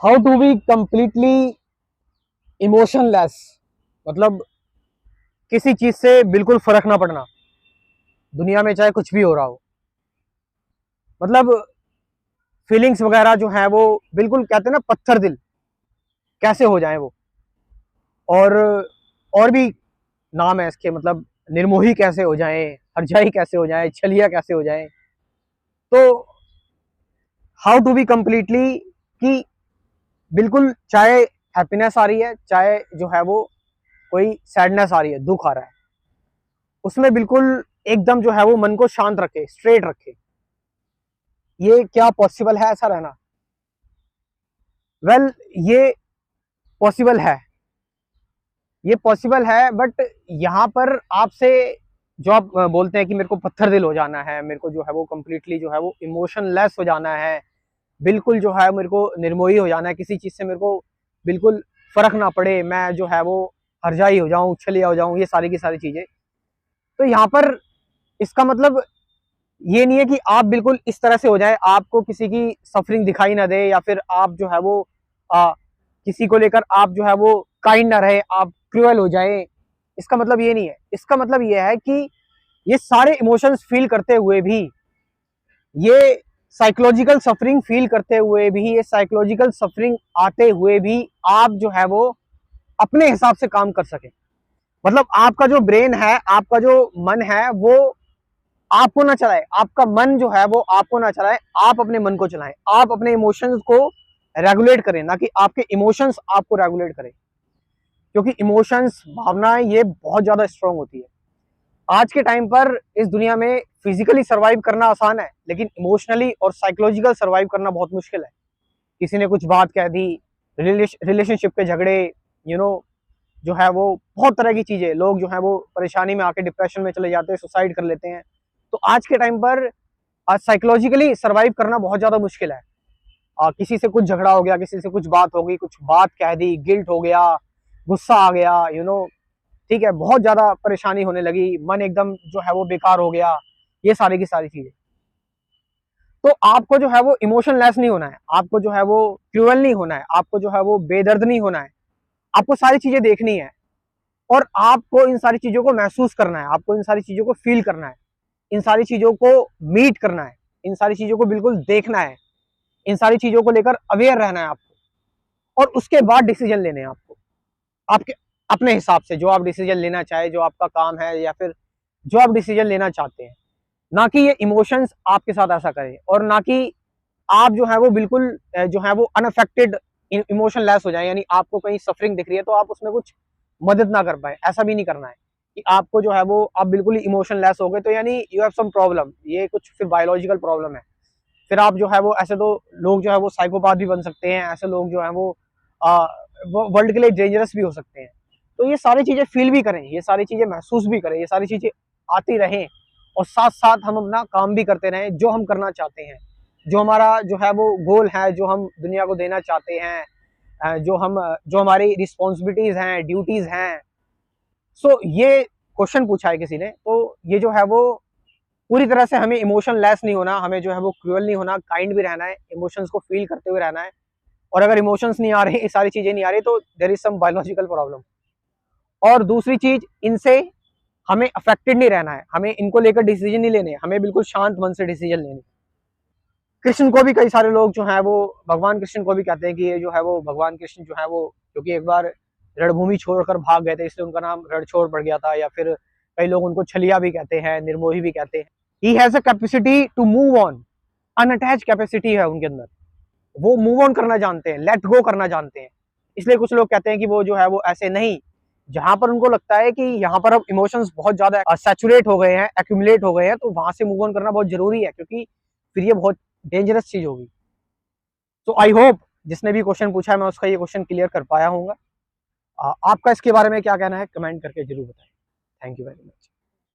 How to be completely emotionless, मतलब किसी चीज से बिल्कुल फर्क ना पड़ना दुनिया में, चाहे कुछ भी हो रहा हो। मतलब फीलिंग्स वगैरह जो है वो बिल्कुल कहते हैं ना पत्थर दिल, कैसे हो जाए वो। और और भी नाम है इसके, मतलब निर्मोही कैसे हो जाए, हरजाई कैसे हो जाए, छलिया कैसे हो जाए। तो हाउ टू बी कंप्लीटली कि बिल्कुल, चाहे हैप्पीनेस आ रही है, चाहे जो है वो कोई सैडनेस आ रही है, दुख आ रहा है, उसमें बिल्कुल एकदम जो है वो मन को शांत रखे, स्ट्रेट रखे। ये क्या पॉसिबल है ऐसा रहना? वेल well, ये पॉसिबल है, ये पॉसिबल है, बट यहाँ पर आपसे जो आप बोलते हैं कि मेरे को पत्थर दिल हो जाना है, मेरे को जो है वो कंप्लीटली जो है वो इमोशनलेस हो जाना है, बिल्कुल जो है मेरे को निर्मोही हो जाना है, किसी चीज से मेरे को बिल्कुल फर्क ना पड़े, मैं जो है वो हरजाई हो जाऊं, छलिया हो जाऊं, ये सारी की सारी चीजें। तो यहाँ पर इसका मतलब ये नहीं है कि आप बिल्कुल इस तरह से हो जाए, आपको किसी की सफरिंग दिखाई ना दे, या फिर आप जो है वो किसी को लेकर आप जो है वो काइंड ना रहे, आप क्रूअल हो जाए। इसका मतलब ये नहीं है, इसका मतलब ये है कि ये सारे इमोशंस फील करते हुए भी, ये साइकोलॉजिकल सफरिंग फील करते हुए भी, ये साइकोलॉजिकल सफरिंग आते हुए भी आप जो है वो अपने हिसाब से काम कर सके। मतलब आपका जो ब्रेन है, आपका जो मन है, वो आपको ना चलाए, आपका मन जो है वो आपको ना चलाए, आप अपने मन को चलाएं, आप अपने इमोशंस को रेगुलेट करें, ना कि आपके इमोशंस आपको रेगुलेट करें। क्योंकि इमोशंस, भावनाएं, ये बहुत ज्यादा स्ट्रांग होती है। आज के टाइम पर इस दुनिया में फिजिकली सर्वाइव करना आसान है, लेकिन इमोशनली और साइकोलॉजिकल सर्वाइव करना बहुत मुश्किल है। किसी ने कुछ बात कह दी, रिलेशनशिप के झगड़े, यू नो, जो है वो बहुत तरह की चीजें, लोग जो है वो परेशानी में आके डिप्रेशन में चले जाते हैं, सुसाइड कर लेते हैं। तो आज के टाइम पर साइकोलॉजिकली सर्वाइव करना बहुत ज्यादा मुश्किल है। किसी से कुछ झगड़ा हो गया, किसी से कुछ बात हो गई, कुछ बात कह दी, गिल्ट हो गया, गुस्सा आ गया, ठीक है, बहुत ज्यादा परेशानी होने लगी, मन एकदम जो है वो बेकार हो गया, ये सारी की सारी चीजें। तो आपको जो है वो इमोशनलेस नहीं होना है, आपको जो है वो क्रूअल नहीं होना है, आपको जो है वो बेदर्द नहीं होना है। आपको सारी चीजें देखनी है, और आपको इन सारी चीजों को महसूस करना है, आपको इन सारी चीजों को फील करना है, इन सारी चीजों को मीट करना है, इन सारी चीजों को बिल्कुल देखना है, इन सारी चीजों को लेकर अवेयर रहना है आपको। और उसके बाद डिसीजन लेने हैं आपको, आपके अपने हिसाब से, जो आप डिसीजन लेना चाहे, जो आपका काम है, या फिर जो आप डिसीजन लेना चाहते हैं। ना कि ये इमोशंस आपके साथ ऐसा करें, और ना कि आप जो है वो बिल्कुल जो है वो अनअफेक्टेड इमोशन लेस हो जाए, यानी आपको कहीं सफरिंग दिख रही है तो आप उसमें कुछ मदद ना कर पाए। ऐसा भी नहीं करना है कि आपको जो है वो आप बिल्कुल ही इमोशन लेस हो गए तो यानी यू हैव सम प्रॉब्लम, ये कुछ फिर बायोलॉजिकल प्रॉब्लम है। फिर आप जो है वो ऐसे, तो लोग जो है वो साइकोपाथ भी बन सकते हैं, ऐसे लोग जो है वो वर्ल्ड के लिए डेंजरस भी हो सकते हैं। तो ये सारी चीजें फील भी करें, ये सारी चीजें महसूस भी करें, ये सारी चीजें आती रहें, और साथ साथ हम अपना काम भी करते रहें जो हम करना चाहते हैं, जो हमारा जो है वो गोल है, जो हम दुनिया को देना चाहते हैं, जो हमारी रिस्पॉन्सिबिलिटीज हैं, ड्यूटीज हैं। सो ये क्वेश्चन पूछा है किसी ने, तो ये जो है वो पूरी तरह से हमें इमोशन लेस नहीं होना, हमें जो है वो क्रूअल नहीं होना, काइंड भी रहना है, इमोशंस को फील करते हुए रहना है। और अगर इमोशंस नहीं आ रहे, ये सारी चीजें नहीं आ रही, तो there is some biological problem. और दूसरी चीज, इनसे हमें अफेक्टेड नहीं रहना है, हमें इनको लेकर डिसीजन नहीं लेने, हमें बिल्कुल शांत मन से डिसीजन लेने। कृष्ण को भी कई सारे लोग जो है वो, भगवान कृष्ण को भी कहते हैं कि ये जो है वो भगवान कृष्ण जो है वो, क्योंकि एक बार रणभूमि छोड़कर भाग गए थे, इसलिए उनका नाम रणछोड़ पड़ गया था। या फिर कई लोग उनको छलिया भी कहते हैं, निर्मोही भी कहते हैं। He has a capacity to move on, unattached capacity है उनके अंदर, वो मूव ऑन करना जानते हैं, लेट गो करना जानते हैं। इसलिए कुछ लोग कहते हैं कि वो जो है वो ऐसे नहीं, जहां पर उनको लगता है कि यहाँ पर अब इमोशंस बहुत ज्यादा सैचुरेट हो गए हैं, एक्यूमुलेट हो गए हैं, तो वहां से मूव ऑन करना बहुत जरूरी है, क्योंकि फिर ये बहुत डेंजरस चीज होगी। तो आई होप जिसने भी क्वेश्चन पूछा है मैं उसका ये क्वेश्चन क्लियर कर पाया हूँ। आपका इसके बारे में क्या कहना है, कमेंट करके जरूर बताएं। Thank you very much.